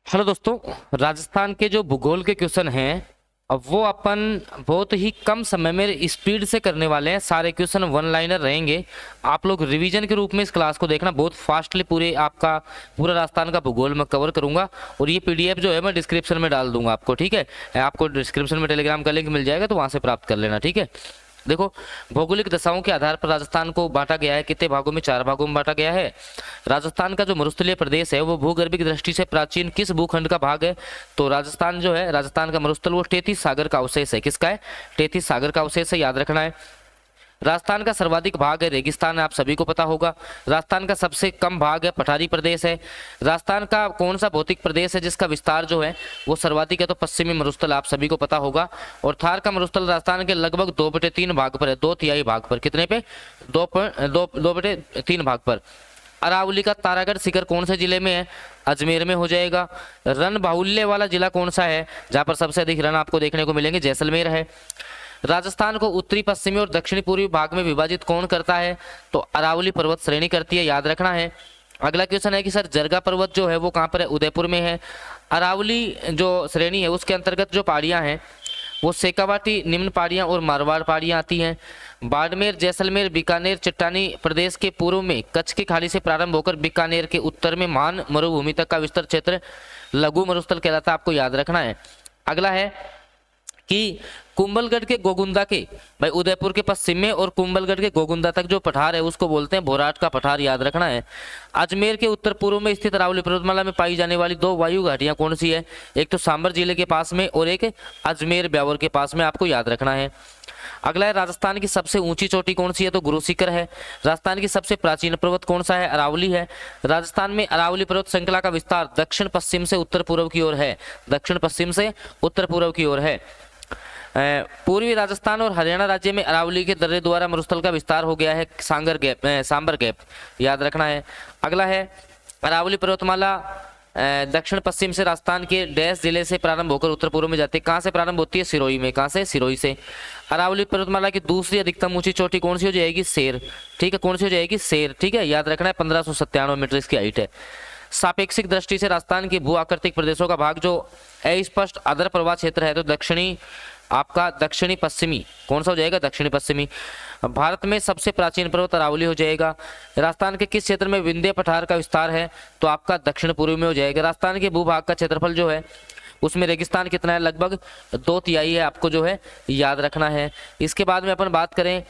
Hello दोस्तों। राजस्थान के जो भूगोल के क्वेश्चन हैं अब वो अपन बहुत ही कम समय में स्पीड से करने वाले हैं। सारे क्वेश्चन वन लाइनर रहेंगे। आप लोग रिवीजन के रूप में इस क्लास को देखना। बहुत फास्टली पूरे आपका पूरा राजस्थान का भूगोल मैं कवर करूंगा और ये पीडीएफ जो है मैं डिस्क्रिप्शन में डाल दूंगा आपको। ठीक है, आपको डिस्क्रिप्शन में टेलीग्राम का लिंक मिल जाएगा तो वहां से प्राप्त कर लेना। ठीक है, देखो भौगोलिक दशाओं के आधार पर राजस्थान को बांटा गया है। कितने भागों में? 4 भागों में बांटा गया है। राजस्थान का जो मरुस्थलीय प्रदेश है वो भूगर्भिक दृष्टि से प्राचीन किस भूखंड का भाग है? तो राजस्थान जो है, राजस्थान का मरुस्थल वो टेथिस सागर का अवशेष है। किसका है? टेथिस सागर का अवशेष है, याद रखना है। राजस्थान का सर्वाधिक भाग है रेगिस्तान है, आप सभी को पता होगा। राजस्थान का सबसे कम भाग है पठारी प्रदेश है। राजस्थान का कौन सा भौतिक प्रदेश है जिसका विस्तार जो है वो सर्वाधिक है? तो पश्चिमी मरुस्थल, आप सभी को पता होगा। और थार का मरुस्थल राजस्थान के लगभग 2/3 भाग पर है, 2/3 भाग पर। कितने पे? 2/3 भाग पर। अरावली का तारागढ़ शिखर कौन से जिले में है? अजमेर में हो जाएगा। रन बाहुल्य वाला जिला कौन सा है जहां पर सबसे अधिक रन आपको देखने को मिलेंगे? जैसलमेर है। राजस्थान को उत्तरी पश्चिमी और दक्षिणी पूर्वी भाग में विभाजित कौन करता है? तो अरावली पर्वत श्रेणी करती है, याद रखना है। अगला क्वेश्चन है कि सर जरगा पर्वत जो है वो कहाँ पर है? उदयपुर में है। अरावली जो श्रेणी है उसके अंतर्गत जो पहाड़ियाँ हैं वो शेखावाटी निम्न पहाड़ियाँ और मारवाड़ पहाड़ियाँ आती हैं। बाड़मेर, जैसलमेर, बीकानेर चट्टानी प्रदेश के पूर्व में कच्छ की खाड़ी से प्रारंभ होकर बीकानेर के उत्तर में मान मरुभूमि तक का विस्तृत क्षेत्र लघु मरुस्थल कहलाता है, आपको याद रखना है। अगला है कि कुंभलगढ़ के गोगुंदा के, भाई उदयपुर के पश्चिम में और कुंभलगढ़ के गोगुंदा तक जो पठार है उसको बोलते हैं भोराट का पठार, याद रखना है। अजमेर के उत्तर पूर्व में स्थित अरावली पर्वतमाला में पाई जाने वाली 2 वायु घाटियां कौन सी है? एक तो सांबर जिले के पास में और एक अजमेर ब्यावर के पास में, आपको याद रखना है। अगला है राजस्थान की सबसे ऊंची चोटी कौन सी है? तो गुरु शिखर है। राजस्थान की सबसे प्राचीन पर्वत कौन सा है? अरावली है। राजस्थान में अरावली पर्वत श्रृंखला का विस्तार दक्षिण पश्चिम से उत्तर पूर्व की ओर है, दक्षिण पश्चिम से उत्तर पूर्व की ओर है। पूर्वी राजस्थान और हरियाणा राज्य में अरावली के दर्रे द्वारा मरुस्थल का विस्तार हो गया है, सांबर गैप, याद रखना है। अगला है अरावली पर्वतमाला दक्षिण पश्चिम से राजस्थान के डैश जिले से प्रारंभ होकर उत्तर पूर्व में जाती है। कहाँ से प्रारंभ होती है? सिरोही में। कहाँ से? सिरोही से। अरावली पर्वतमाला की दूसरी अधिकतम ऊंची चोटी कौन सी हो जाएगी? शेर। ठीक है, कौन सी हो जाएगी? शेर। ठीक है, याद रखना है। 1597 मीटर इसकी हाइट है। सापेक्षिक दृष्टि से राजस्थान के भू आकृतिक प्रदेशों का भाग जो अस्पष्ट आर्द्र प्रवाह क्षेत्र है तो दक्षिणी आपका दक्षिणी पश्चिमी कौन सा हो जाएगा? दक्षिणी पश्चिमी। भारत में सबसे प्राचीन पर्वत अरावली हो जाएगा। राजस्थान के किस क्षेत्र में विंध्य पठार का विस्तार है? तो आपका दक्षिण पूर्व में हो जाएगा। राजस्थान के भूभाग का क्षेत्रफल जो है उसमें रेगिस्तान कितना है? लगभग 2/3 है, आपको जो है याद रखना है। इसके बाद में अपन बात करें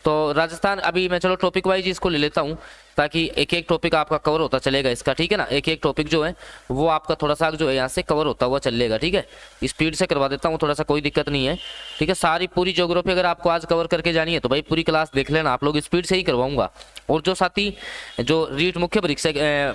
तो राजस्थान, अभी मैं चलो टॉपिक वाइज इसको ले लेता हूँ ताकि एक एक टॉपिक आपका कवर होता चलेगा इसका। ठीक है ना, एक एक टॉपिक जो है वो आपका थोड़ा सा जो है यहाँ से कवर होता हुआ चलेगा। ठीक है, स्पीड से करवा देता हूँ, थोड़ा सा कोई दिक्कत नहीं है। ठीक है, सारी पूरी ज्योग्राफी अगर आपको आज कवर करके जानी है तो भाई पूरी क्लास देख लेना, आप लोग स्पीड से ही करवाऊंगा। और जो साथी जो रीट मुख्य परीक्षा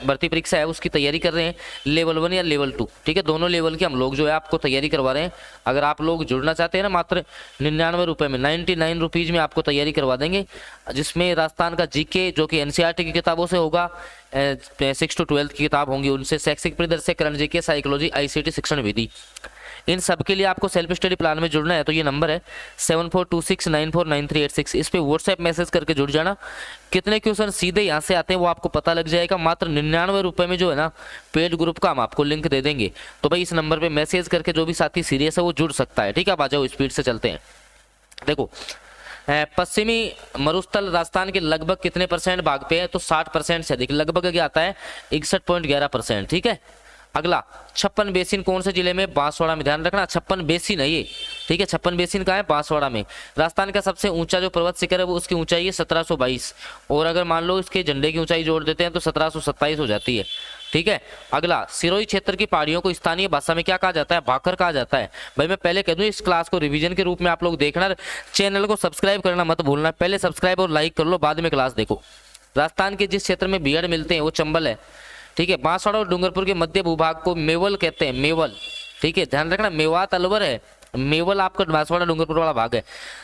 भर्ती परीक्षा है उसकी तैयारी कर रहे हैं लेवल 1 या लेवल 2, ठीक है, दोनों लेवल की हम लोग जो है आपको तैयारी करवा रहे हैं। अगर आप लोग जुड़ना चाहते हैं ना, मात्र 99 रुपये में, 99 रुपीज़ में आपको तैयारी करवा देंगे, जिसमें राजस्थान का जीके जो कि एनसीईआरटी की किताबों से होगा, 6 to 12 की किताब होंगी उनसे, शैक्षिक परिदृश्य, करंट जीके, साइकोलॉजी, आईसीटी, शिक्षण विधि, इन सब के लिए आपको सेल्फ स्टडी प्लान में जुड़ना है तो ये नंबर है 7426949386, इस पे व्हाट्सएप मैसेज करके जुड़ जाना। कितने क्वेश्चन सीधे यहाँ से आते हैं वो आपको पता लग जाएगा। मात्र 99 रुपये में जो है ना पेड ग्रुप का हम आपको लिंक दे देंगे, तो भाई इस नंबर पे मैसेज करके जो भी साथी सीरियस है वो जुड़ सकता है। ठीक है, अब आ जाओ स्पीड से चलते हैं। देखो पश्चिमी मरुस्थल राजस्थान के लगभग कितने परसेंट भाग पे है? तो 60% से अधिक, लगभग क्या आता है? 61.11%। ठीक है, अगला 56 बेसिन कौन से जिले में? बांसवाड़ा में। ध्यान रखना 56 बेसिन है ये। ठीक है, 56 बेसिन कहाँ है? बांसवाड़ा में। राजस्थान का सबसे ऊंचा जो पर्वत शिखर है वो उसकी ऊंचाई है 1722, और अगर मान लो इसके झंडे की ऊंचाई जोड़ देते हैं तो 1727 हो जाती है। ठीक है, अगला सिरोही क्षेत्र की पहाड़ियों को स्थानीय भाषा में क्या कहा जाता है? भाकर कहा जाता है। भाई मैं पहले कह दूं इस क्लास को रिवीजन के रूप में आप लोग देखना, चैनल को सब्सक्राइब करना मत भूलना, पहले सब्सक्राइब और लाइक कर लो, बाद में क्लास देखो। राजस्थान के जिस क्षेत्र में बीहड़ मिलते हैं वो चंबल है। ठीक है, बांसवाड़ा और डूंगरपुर के मध्य भूभाग को मेवल कहते हैं, मेवल। ठीक है, ध्यान रखना, मेवात अलवर है, मेवल आपका बांसवाड़ा डूंगरपुर वाला भाग है।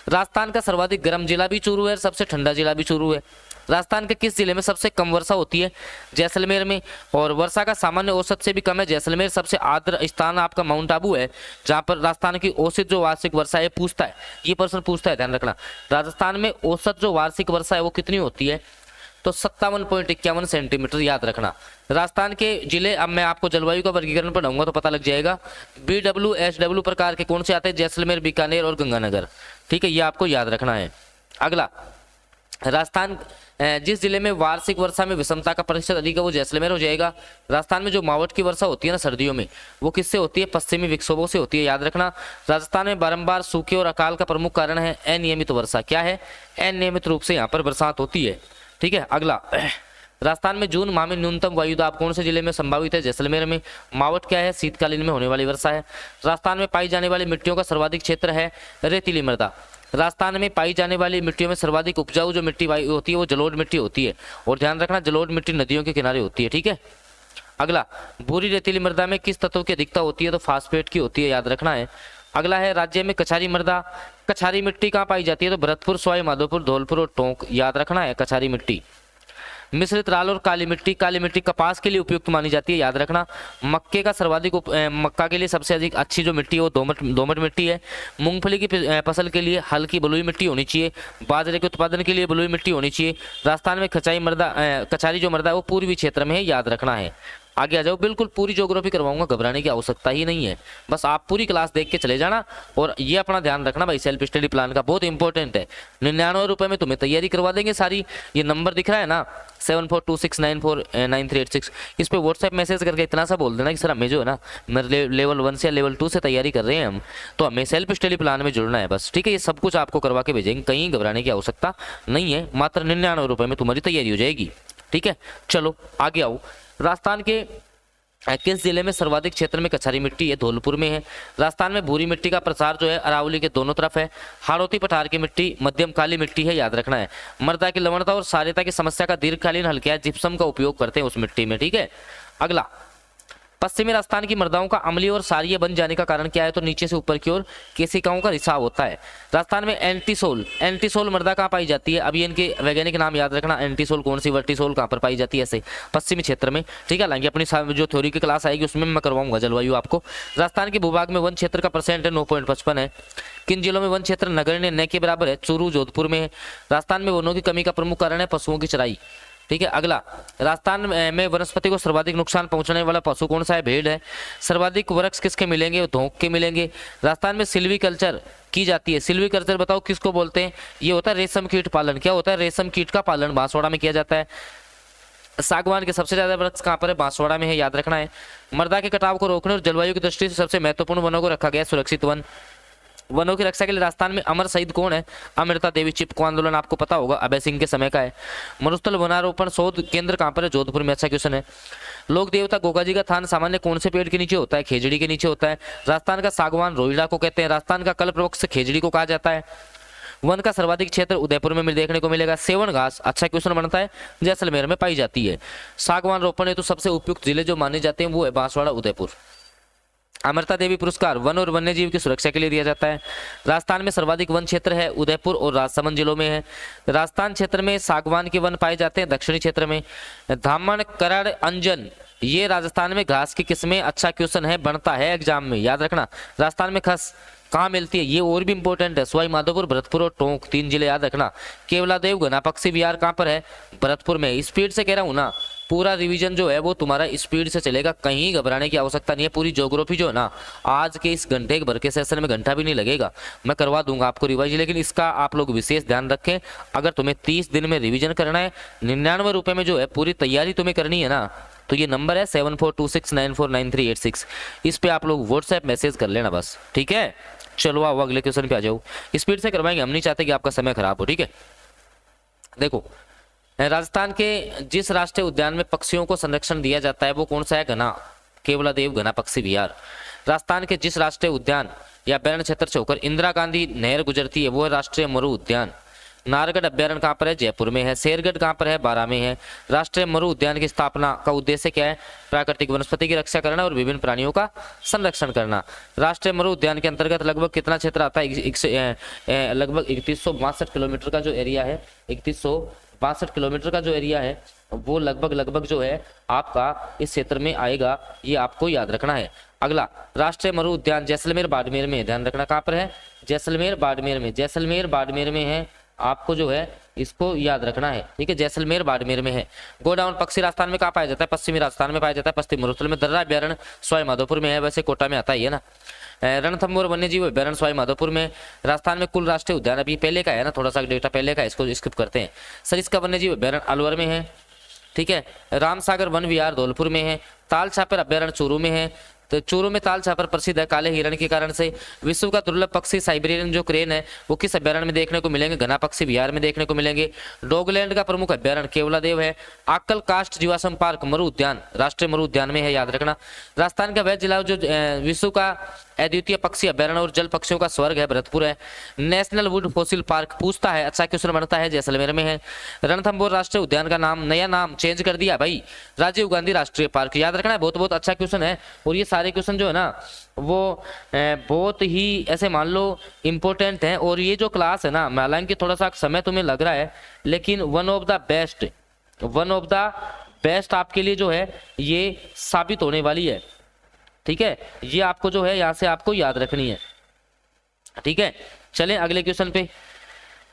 राजस्थान का सर्वाधिक गर्म जिला भी चूरू है, सबसे ठंडा जिला भी चूरू है। राजस्थान के किस जिले में सबसे कम वर्षा होती है? जैसलमेर में। और वर्षा का सामान्य औसत से भी कम है जैसलमेर। सबसे आर्द्र स्थान आपका माउंट आबू है, जहां पर राजस्थान की औसत जो वार्षिक वर्षा है पूछता है, ये प्रश्न पूछता है, ध्यान रखना। राजस्थान में औसत जो वार्षिक वर्षा है वो कितनी होती है? तो 57.51 सेंटीमीटर, याद रखना। राजस्थान के जिले, अब मैं आपको जलवायु का वर्गीकरण पढ़ाऊंगा तो पता लग जाएगा। BWSW प्रकार के कौन से आते हैं? जैसलमेर, बीकानेर और गंगानगर, ठीक है, ये आपको याद रखना है। अगला, राजस्थान जिस जिले में वार्षिक वर्षा में विषमता का प्रतिशत अधिक है वो जैसलमेर हो जाएगा। राजस्थान में जो मावठ की वर्षा होती है ना सर्दियों में, वो किससे होती है? पश्चिमी विक्षोभों से होती है, याद रखना। राजस्थान में बारंबार सूखे और अकाल का प्रमुख कारण है अनियमित वर्षा। क्या है? अनियमित रूप से यहाँ पर बरसात होती है, ठीक है। अगला, राजस्थान में जून माह में न्यूनतम वायु दाब कौन से जिले में संभावित है? जैसलमेर में। मावठ क्या है? शीतकालीन में होने वाली वर्षा है। राजस्थान में पाई जाने वाली मिट्टियों का सर्वाधिक क्षेत्र है रेतीली मृदा। राजस्थान में पाई जाने वाली मिट्टियों में सर्वाधिक उपजाऊ जो मिट्टी होती है वो जलोढ़ मिट्टी होती है, और ध्यान रखना जलोढ़ मिट्टी नदियों के किनारे होती है, ठीक है। अगला, भूरी रेतीली मृदा में किस तत्व की अधिकता होती है? तो फास्फेट की होती है, याद रखना है। अगला है, राज्य में कछारी मृदा, कछारी मिट्टी कहाँ पाई जाती है? तो भरतपुर, सवाई माधोपुर, धौलपुर और टोंक, याद रखना है कछारी मिट्टी। मिश्रित लाल और काली मिट्टी, काली मिट्टी कपास के लिए उपयुक्त मानी जाती है, याद रखना। मक्के का सर्वाधिक मक्का के लिए सबसे अधिक अच्छी जो मिट्टी है वो दोमट मिट्टी है। मूंगफली की फसल के लिए हल्की बलुई मिट्टी होनी चाहिए। बाजरे के उत्पादन के लिए बलुई मिट्टी होनी चाहिए। राजस्थान में कछारी जो मृदा है वो पूर्वी क्षेत्र में है, याद रखना है। आगे आ जाओ, बिल्कुल पूरी ज्योग्राफी करवाऊंगा, घबराने की आवश्यकता ही नहीं है, बस आप पूरी क्लास देख के चले जाना। और ये अपना ध्यान रखना भाई, सेल्फ स्टडी प्लान का बहुत इंपॉर्टेंट है। 99 रुपए में तुम्हें तैयारी करवा देंगे सारी। ये नंबर दिख रहा है ना 7426949386, इस पे व्हाट्सएप मैसेज करके इतना सा बोल देना कि सर हमें जो है ना मेरे लेवल 1 से लेवल 2 से तैयारी कर रहे हैं हम, तो हमें सेल्फ स्टडी प्लान में जुड़ना है बस, ठीक है। ये सब कुछ आपको करवा के भेजेंगे, कहीं घबराने की आवश्यकता नहीं है। मात्र 99 रुपए में तुम्हारी तैयारी हो जाएगी, ठीक है। चलो आगे आओ, राजस्थान के किस जिले में सर्वाधिक क्षेत्र में कछारी मिट्टी है? धौलपुर में है। राजस्थान में भूरी मिट्टी का प्रसार जो है अरावली के दोनों तरफ है। हाड़ौती पठार की मिट्टी मध्यम काली मिट्टी है, याद रखना है। मृदा की लवणता और क्षारीयता की समस्या का दीर्घकालीन हल क्या है? जिप्सम का उपयोग करते हैं उस मिट्टी में, ठीक है। अगला, पश्चिमी राजस्थान की मृदाओं का अम्लीय और क्षारीय बन जाने का कारण क्या है? तो नीचे से ऊपर की ओर केशिकाओं का रिसाव होता है। राजस्थान में एंटीसोल मृदा कहाँ पाई जाती है? अभी इनके वैज्ञानिक नाम याद रखना। एंटीसोल कौन सी, वर्टिसोल कहाँ पर पाई जाती है? ऐसे पश्चिमी क्षेत्र में, ठीक है। हालांकि अपनी जो थ्योरी की क्लास आएगी उसमें मैं करवाऊंगा जलवायु आपको। राजस्थान के भूभाग में वन क्षेत्र का परसेंट है 9.55 है। किन जिलों में वन क्षेत्र नगण्य न के बराबर है? चूरू जोधपुर में है। राजस्थान में वनों की कमी का प्रमुख कारण है पशुओं की चराई, ठीक है। अगला, राजस्थान में वनस्पति को सर्वाधिक नुकसान पहुंचाने वाला पशु कौन सा है? भेड़ है। सर्वाधिक वृक्ष किसके मिलेंगे? धोंक के मिलेंगे। राजस्थान में सिल्वीकल्चर की जाती है। सिल्वीकल्चर बताओ किसको बोलते हैं? ये होता है रेशम कीट पालन। क्या होता है? रेशम कीट का पालन बांसवाड़ा में किया जाता है। सागवान के सबसे ज्यादा वृक्ष कहाँ पर है? बांसवाड़ा में है, याद रखना है। मृदा के कटाव को रोकने और जलवायु की दृष्टि से सबसे महत्वपूर्ण वनों को रखा गया सुरक्षित वन। वनों की रक्षा के लिए राजस्थान में अमर शहीद कौन है? अमृता देवी। चिपको आंदोलन आपको पता होगा, अभय सिंह के समय का है। मरुस्थल वनारोपण शोध केंद्र कहाँ पर है? जोधपुर में। अच्छा क्वेश्चन है। लोक देवता गोगा जी का थान सामान्य कौन से पेड़ के नीचे होता है? खेजड़ी के नीचे होता है। राजस्थान का सागवान रोहिड़ा को कहते हैं। राजस्थान का कल्पवृक्ष खेजड़ी को कहा जाता है। वन का सर्वाधिक क्षेत्र उदयपुर में देखने को मिलेगा। सेवन घास, अच्छा क्वेश्चन बनता है, जैसलमेर में पाई जाती है। सागवान रोपण हेतु सबसे उपयुक्त जिले जो माने जाते हैं वो है बांसवाड़ा, उदयपुर। अमृता देवी पुरस्कार वन और वन्य जीव की सुरक्षा के लिए दिया जाता है। राजस्थान में सर्वाधिक वन क्षेत्र है उदयपुर और राजसमंद जिलों में है। राजस्थान क्षेत्र में सागवान के वन पाए जाते हैं। दक्षिणी क्षेत्र में धामन, करड़, अंजन, ये राजस्थान में घास की किस्में। अच्छा क्वेश्चन है, बनता है एग्जाम में, याद रखना। राजस्थान में खस कहाँ मिलती है? ये और भी इंपॉर्टेंट है। सवाई माधोपुर, भरतपुर और टोंक, 3 जिले याद रखना। केवलादेव घना पक्षी विहार कहाँ पर है? भरतपुर में। स्पीड से कह रहा हूँ ना, पूरा रिवीजन जो है वो तुम्हारा स्पीड से चलेगा, कहीं घबराने की आवश्यकता नहीं है। पूरी ज्योग्राफी जो है ना, आज के इस घंटे भर के सेशन में घंटा भी नहीं लगेगा, मैं करवा दूंगा आपको रिवाइज। लेकिन इसका आप लोग विशेष ध्यान रखें, अगर तुम्हें 30 दिन में रिवीजन करना है, 99 रुपए में जो है पूरी तैयारी तुम्हें करनी है ना, तो ये नंबर है 7426949386, इस पे आप लोग व्हाट्सएप मैसेज कर लेना बस, ठीक है। चलो आओ अगले क्वेश्चन पे आ जाओ। स्पीड से करवाएंगे, हम नहीं चाहते कि आपका समय खराब हो, ठीक है। देखो, राजस्थान के जिस राष्ट्रीय उद्यान में पक्षियों को संरक्षण दिया जाता है वो कौन सा है? घना, केवलादेव घना पक्षी विहार। राजस्थान के जिस राष्ट्रीय उद्यान या अभ्यारण्य क्षेत्र से होकर इंदिरा गांधी नहर गुजरती है वो है राष्ट्रीय मरु उद्यान। नारगढ़ अभ्यारण्य कहाँ पर है? जयपुर में है। शेरगढ़ कहाँ पर है? बारां में है। राष्ट्रीय मरु उद्यान की स्थापना का उद्देश्य क्या है? प्राकृतिक वनस्पति की रक्षा करना और विभिन्न प्राणियों का संरक्षण करना। राष्ट्रीय मरु उद्यान के अंतर्गत लगभग कितना क्षेत्र आता है? लगभग 3162 किलोमीटर का जो एरिया है, 3162 किलोमीटर का जो एरिया है वो लगभग जो है आपका इस क्षेत्र में आएगा, ये आपको याद रखना है। अगला, राष्ट्रीय मरु उद्यान जैसलमेर बाड़मेर में, ध्यान रखना कहाँ पर है? जैसलमेर बाड़मेर में। जैसलमेर बाड़मेर में है, आपको जो है इसको याद रखना है, ठीक है। जैसलमेर बाड़मेर में है। गोडाउन पक्षी राजस्थान में कहाँ पाया जाता है? पश्चिमी राजस्थान में पाया जाता है, पश्चिम मरुस्थल में। दर्रा अभ्यारण्य सवाई माधोपुर में है, वैसे कोटा में आता ही है ना। रणथंभौर वन्यजीव अभ्यारण्य सवाई माधोपुर में। राजस्थान में कुल राष्ट्रीय उद्यान, अभी पहले का है ना, थोड़ा सा डेटा पहले का है, इसको स्किप करते हैं। सरिस्का वन्यजीव अभ्यारण्य अलवर में है, ठीक है। रामसागर वन विहार धौलपुर में है। ताल छापर अभ्यारण्य चूरू में है, तो चूरू में ताल छापर प्रसिद्ध है काले हिरण के कारण से। विश्व का दुर्लभ पक्षी साइबेरियन जो क्रेन है वो किस अभ्यारण्य में देखने को मिलेंगे? घना पक्षी बिहार में देखने को मिलेंगे। डॉगलैंड का प्रमुख अभ्यारण्य केवलादेव है। आक्कल कास्ट जीवाश्म पार्क मरु उद्यान राष्ट्रीय मरु उद्यान में है, याद रखना। राजस्थान का वह जिला जो विश्व का अद्वितीय पक्षी अभ्यारण्य और जल पक्षियों का स्वर्ग है, भरतपुर है। नेशनल वुड फॉसिल पार्क पूछता है, अच्छा क्वेश्चन बनता है, जैसलमेर में है। रणथंभौर राष्ट्रीय उद्यान का नाम, नया नाम चेंज कर दिया भाई, राजीव गांधी राष्ट्रीय पार्क, याद रखना है। बहुत बहुत अच्छा क्वेश्चन है, और ये सारे क्वेश्चन जो है ना वो बहुत ही ऐसे मान लो इम्पोर्टेंट है। और ये जो क्लास है ना, हालांकि थोड़ा सा समय तुम्हें लग रहा है, लेकिन वन ऑफ द बेस्ट आपके लिए जो है ये साबित होने वाली है, ठीक है। ये आपको जो है यहाँ से आपको याद रखनी है, ठीक है। चलें अगले क्वेश्चन पे।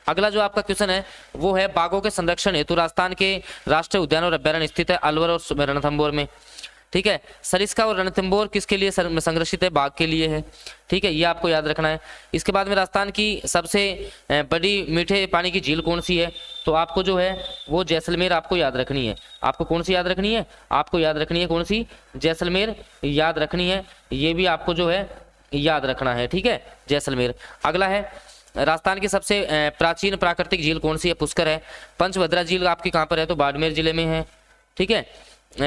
अगला जो आपका क्वेश्चन है वो है बाघों के संरक्षण हेतु राजस्थान के राष्ट्रीय उद्यान और अभ्यारण्य स्थित है अलवर और रणथंभौर में, ठीक है। सरिस्का और रणथंभौर किसके लिए संरक्षित है? बाघ के लिए है, ठीक है, ये आपको याद रखना है। इसके बाद में राजस्थान की सबसे बड़ी मीठे पानी की झील कौन सी है? तो आपको जो है वो जैसलमेर आपको याद रखनी है। आपको कौन सी याद रखनी है? आपको याद रखनी है कौन सी? जैसलमेर याद रखनी है, ये भी आपको जो है याद रखना है, ठीक है, जैसलमेर। अगला है राजस्थान की सबसे प्राचीन प्राकृतिक झील कौन सी है? पुष्कर है। पंचभद्रा झील आपकी कहाँ पर है? तो बाड़मेर जिले में है, ठीक है।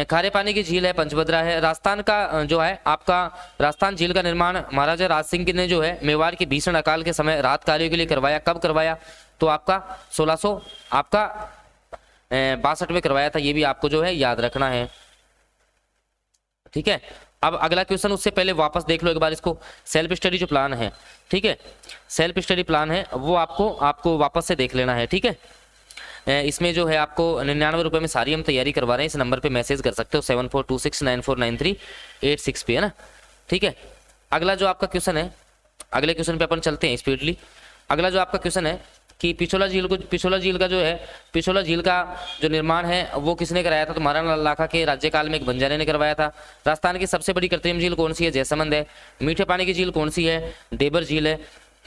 खारे पानी की झील है, पंचभद्रा है। राजस्थान का जो है आपका राजस्थान झील का निर्माण महाराजा राज सिंह ने जो है मेवाड़ के भीषण अकाल के समय राहत कार्यों के लिए करवाया। कब करवाया? तो आपका 1600 आपका 62 में करवाया था, ये भी आपको जो है याद रखना है, ठीक है। अब अगला क्वेश्चन, उससे पहले वापस देख लो एक बार इसको। सेल्फ स्टडी जो प्लान है, ठीक है, सेल्फ स्टडी प्लान है वो आपको वापस से देख लेना है, ठीक है। इसमें जो है आपको 99 रुपये में सारी हम तैयारी करवा रहे हैं। इस नंबर पे मैसेज कर सकते हो 7426949386 पे, है ना, ठीक है। अगला जो आपका क्वेश्चन है, अगले क्वेश्चन पे अपन चलते हैं स्पीडली। अगला जो आपका क्वेश्चन है कि पिछोला झील का जो निर्माण है वो किसने कराया था? तो महाराणा लाखा के राज्यकाल में एक बंजारे ने करवाया था। राजस्थान की सबसे बड़ी कृत्रिम झील कौन सी है? जैसमंद है। मीठे पानी की झील कौन सी है? डेबर झील है।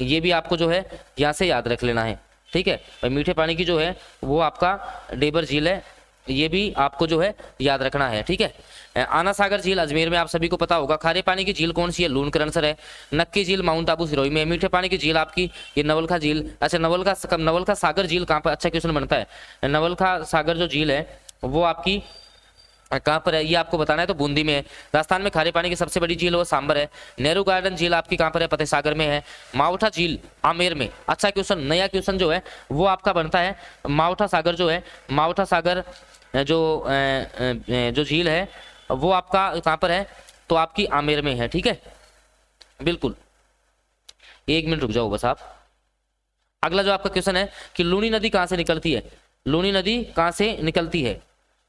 ये भी आपको जो है यहाँ से याद रख लेना है, ठीक है। और मीठे पानी की जो है वो आपका डेबर झील है, ये भी आपको जो है याद रखना है, ठीक है। आना सागर झील अजमेर में आप सभी को पता होगा। खारे पानी की झील कौन सी है? लूणकरणसर है। नक्की झील माउंट आबू सिरोही में है। मीठे पानी की झील आपकी ये नवलखा झील, अच्छा नवलखा सागर झील कहाँ पर? अच्छा क्वेश्चन बनता है, नवलखा सागर जो झील है वो आपकी कहाँ पर है ये आपको बताना है, तो बूंदी में है। राजस्थान में खारे पानी की सबसे बड़ी झील वो सांबर है। नेहरू गार्डन झील आपकी कहाँ पर है? फतेह सागर में है। मावठा झील आमेर में। अच्छा क्वेश्चन, नया क्वेश्चन जो है वो आपका बनता है, मावठा सागर जो है, मावठा सागर जो झील है वो आपका कहाँ पर है? तो आपकी आमेर में है, ठीक है, बिल्कुल। 1 मिनट रुक जाओ बस आप। अगला जो आपका क्वेश्चन है कि लूनी नदी कहाँ से निकलती है? लूनी नदी कहाँ से निकलती है?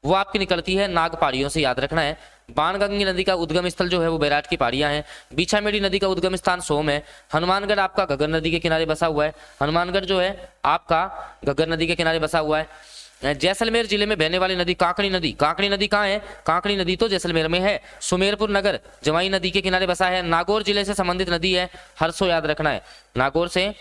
वो आपकी निकलती है नाग पहाड़ियों से, याद रखना है। बाणगंगा नदी का उद्गम स्थल जो है वो बैराट की पहाड़ियां हैं। बीछामेड़ी नदी का उद्गम स्थान सोम है। हनुमानगढ़ आपका घग्गर नदी के किनारे बसा हुआ है। हनुमानगढ़ जो है आपका घग्गर नदी के किनारे बसा हुआ है। जैसलमेर जिले में बहने वाली नदी काकड़ी नदी। काकड़ी नदी कहाँ है? काकड़ी नदी तो जैसलमेर में है। सुमेरपुर नगर जवाई नदी के किनारे बसा है। नागौर जिले से संबंधित नदी है हरसो, याद रखना है। नागौर से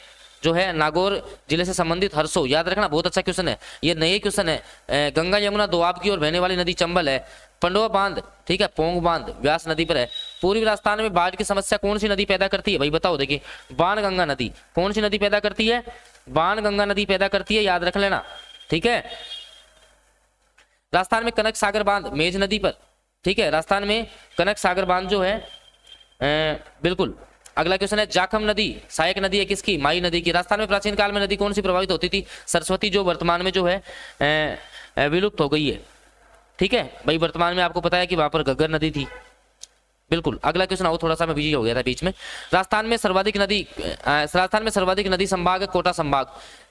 जो है नागौर जिले से संबंधित हरसो, याद रखना, बहुत अच्छा क्वेश्चन है, ये नए क्वेश्चन है। गंगा यमुना दोआब की ओर बहने वाली नदी चंबल है। पंडवा बांध, ठीक है, पोंग बांध व्यास नदी पर है। पूर्वी राजस्थान में बाढ़ की समस्या कौन सी नदी पैदा करती है? भाई बताओ, देखिए बाण गंगा नदी। कौन सी नदी पैदा करती है? बाण गंगा नदी पैदा करती है, याद रख लेना, ठीक है। राजस्थान में कनक सागर बांध मेज नदी पर, ठीक है, राजस्थान में कनक सागर बांध जो है बिल्कुल। अगला क्वेश्चन है जाखम नदी सहायक नदी है किसकी? माई नदी की। राजस्थान में प्राचीन काल में नदी कौन सी प्रभावित होती थी? सरस्वती, जो वर्तमान में जो है विलुप्त हो गई है, ठीक है भाई। वर्तमान में आपको पता है कि वहां पर घग्गर नदी थी, बिल्कुल। अगला क्वेश्चन आओ, थोड़ा सा मैं बिजी हो गया था बीच में। राजस्थान में सर्वाधिक नदी संभाग है कोटा संभाग।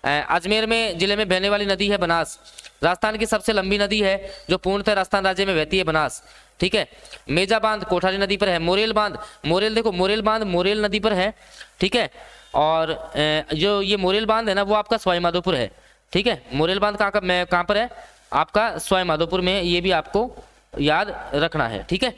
अजमेर में जिले में बहने वाली नदी है बनास। राजस्थान की सबसे लंबी नदी है जो पूर्णतः राजस्थान राज्य में बहती है, बनास, ठीक है। मेजा बांध कोठारी नदी पर है। मोरेल बांध, मोरेल देखो, मोरेल बांध मोरेल नदी पर है, ठीक है। और जो ये मोरेल बांध है ना वो आपका सवाई माधोपुर है, ठीक है, मोरेल बांध कहाँ पर है आपका, सवाई माधोपुर में है, ये भी आपको याद रखना है। ठीक है,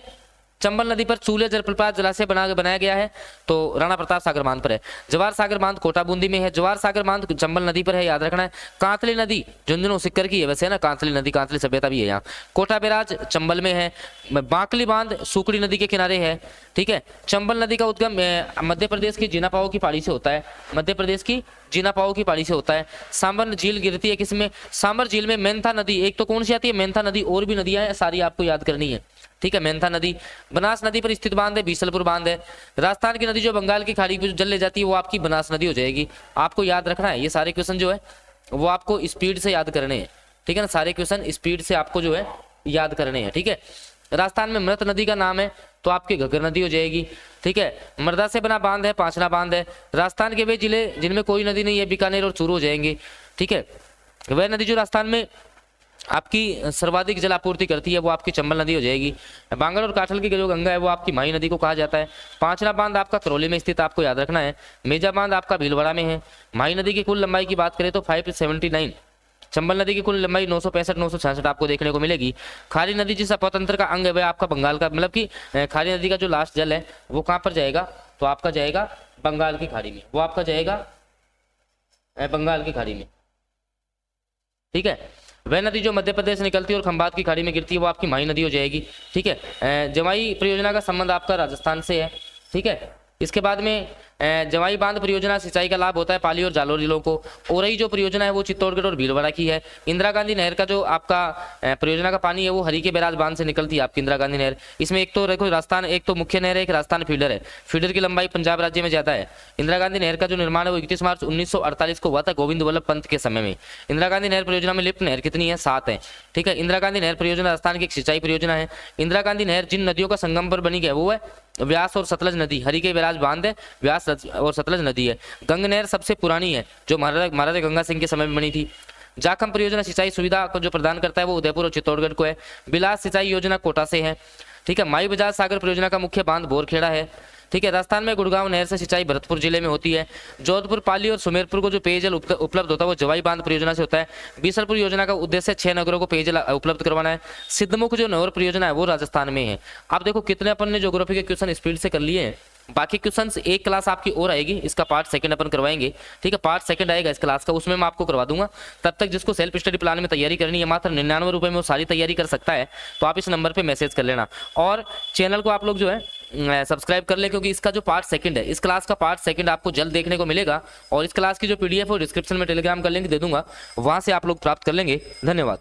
चंबल नदी पर चूले जल प्रपात जलाशय बनाया गया है तो राणा प्रताप सागर बांध पर है। जवाहर सागर बांध कोटा बूंदी में है। जवाहर सागर बांध चंबल नदी पर है, याद रखना है। कांतली नदी झुंझुनू सिक्कर की है वैसे है ना, कांतली नदी, कांतली सभ्यता भी है यहाँ। कोटा बैराज चंबल में है। बांकली बांध सुकड़ी नदी के किनारे है। ठीक है, चंबल नदी का उद्गम मध्य प्रदेश की जीना पाओ की पहाड़ी से होता है, मध्य प्रदेश की जीना पाओ की पहाड़ी से होता है। सांबर झील गिरती है किसमें, सांबर झील में। मेंथा नदी एक तो कौन सी आती है, मेंथा नदी, और भी नदियां हैं सारी आपको याद करनी है। ठीक है, मेंथा नदी। बनास नदी पर स्थित बांध है बीसलपुर बांध है। राजस्थान की नदी जो बंगाल की खाड़ी में जल ले जाती है वो आपकी बनास नदी हो जाएगी। आपको याद रखना है, ये सारे क्वेश्चन जो है वो आपको स्पीड से याद करने हैं। ठीक है ना, सारे क्वेश्चन स्पीड से आपको जो है याद करने हैं। ठीक है, राजस्थान में मृत नदी का नाम है तो आपकी घग्गर नदी हो जाएगी। ठीक है, मृदा से बना बांध है पांचना बांध है। राजस्थान के वे जिले जिनमें कोई नदी नहीं है बीकानेर और चूरू हो जाएंगे। ठीक है, वह नदी जो राजस्थान में आपकी सर्वाधिक जल आपूर्ति करती है वो आपकी चंबल नदी हो जाएगी। बांगड़ और काठल की जो गंगा है वो आपकी माही नदी को कहा जाता है। पांचना बांध आपका करौली में स्थित, आपको याद रखना है। मेजा बांध आपका भीलवाड़ा में है। माही नदी की कुल लंबाई की बात करें तो 579। चंबल नदी की कुल लंबाई 965-966 आपको देखने को मिलेगी। खारी नदी जिस अपतंत्र का अंग है वह आपका बंगाल का, मतलब कि खारी नदी का जो लास्ट जल है वो कहाँ पर जाएगा, तो आपका जाएगा बंगाल की खाड़ी में, वो आपका जाएगा बंगाल की खाड़ी में। ठीक है, वह नदी जो मध्य प्रदेश से निकलती है और खंबात की खाड़ी में गिरती है वो आपकी माही नदी हो जाएगी। ठीक है, जवाई परियोजना का संबंध आपका राजस्थान से है। ठीक है, इसके बाद में जवाई बांध परियोजना सिंचाई का लाभ होता है पाली और जालोर जिलों को। ओरई जो परियोजना है वो चित्तौड़गढ़ और भीलवाड़ा की है। इंदिरा गांधी नहर का जो आपका परियोजना का पानी है वो हरी के बैराज बांध से निकलती है आपकी इंदिरा गांधी नहर। इसमें एक तो देखो राजस्थान, एक तो मुख्य नहर है, एक राजस्थान फीडर है। फीडर की लंबाई पंजाब राज्य में ज्यादा है। इंदिरा गांधी नहर का जो निर्माण है वो 31 मार्च 1948 को हुआ था गोविंद वल्लभ पंत के समय में। इंदिरा गांधी नहर परियोजना में लिप्त नहर कितनी है, 7 है। ठीक है, इंदिरा गांधी नहर परियोजना राजस्थान की एक सिंचाई परियोजना है। इंदिरा गांधी नहर जिन नदियों का संगम पर बनी है वो है व्यास और सतलज नदी, हरी के बैराज बांध है, व्यास और सतलज नदी है। गंग नहर सबसे पुरानी है जो महाराजा गंगा सिंह के समय में बनी थी। जाखम परियोजना सिंचाई सुविधा को जो प्रदान करता है वो उदयपुर और चित्तौड़गढ़ को है। बिलास सिंचाई योजना कोटा से है। ठीक है, माई बजाज सागर परियोजना का मुख्य बांध बोरखेड़ा है। ठीक है, राजस्थान में गुड़गांव नहर से सिंचाई भरतपुर जिले में होती है। जोधपुर, पाली और सुमेरपुर को जो पेयजल उपलब्ध होता है वो जवाई बांध परियोजना से होता है। बीसलपुर योजना का उद्देश्य 6 नगरों को पेयजल उपलब्ध करवाना है। सिद्धमुख जो नहर परियोजना है वो राजस्थान में है। आप देखो कितने अपन ने ज्योग्राफी के क्वेश्चन स्पीड से कर लिए हैं। बाकी क्वेश्चंस एक क्लास आपकी और आएगी, इसका पार्ट सेकंड अपन करवाएंगे। ठीक है, पार्ट सेकंड आएगा इस क्लास का, उसमें मैं आपको करवा दूंगा। तब तक जिसको सेल्फ स्टडी प्लान में तैयारी करनी है मात्र 99 रुपए में वो सारी तैयारी कर सकता है, तो आप इस नंबर पे मैसेज कर लेना। और चैनल को आप लोग जो है सब्सक्राइब कर ले, क्योंकि इसका जो पार्ट सेकंड है, इस क्लास का पार्ट सेकंड आपको जल्द देखने को मिलेगा। और इस क्लास की जो PDF है डिस्क्रिप्शन में टेलीग्राम का लिंक दे दूंगा, वहां से आप लोग प्राप्त कर लेंगे। धन्यवाद।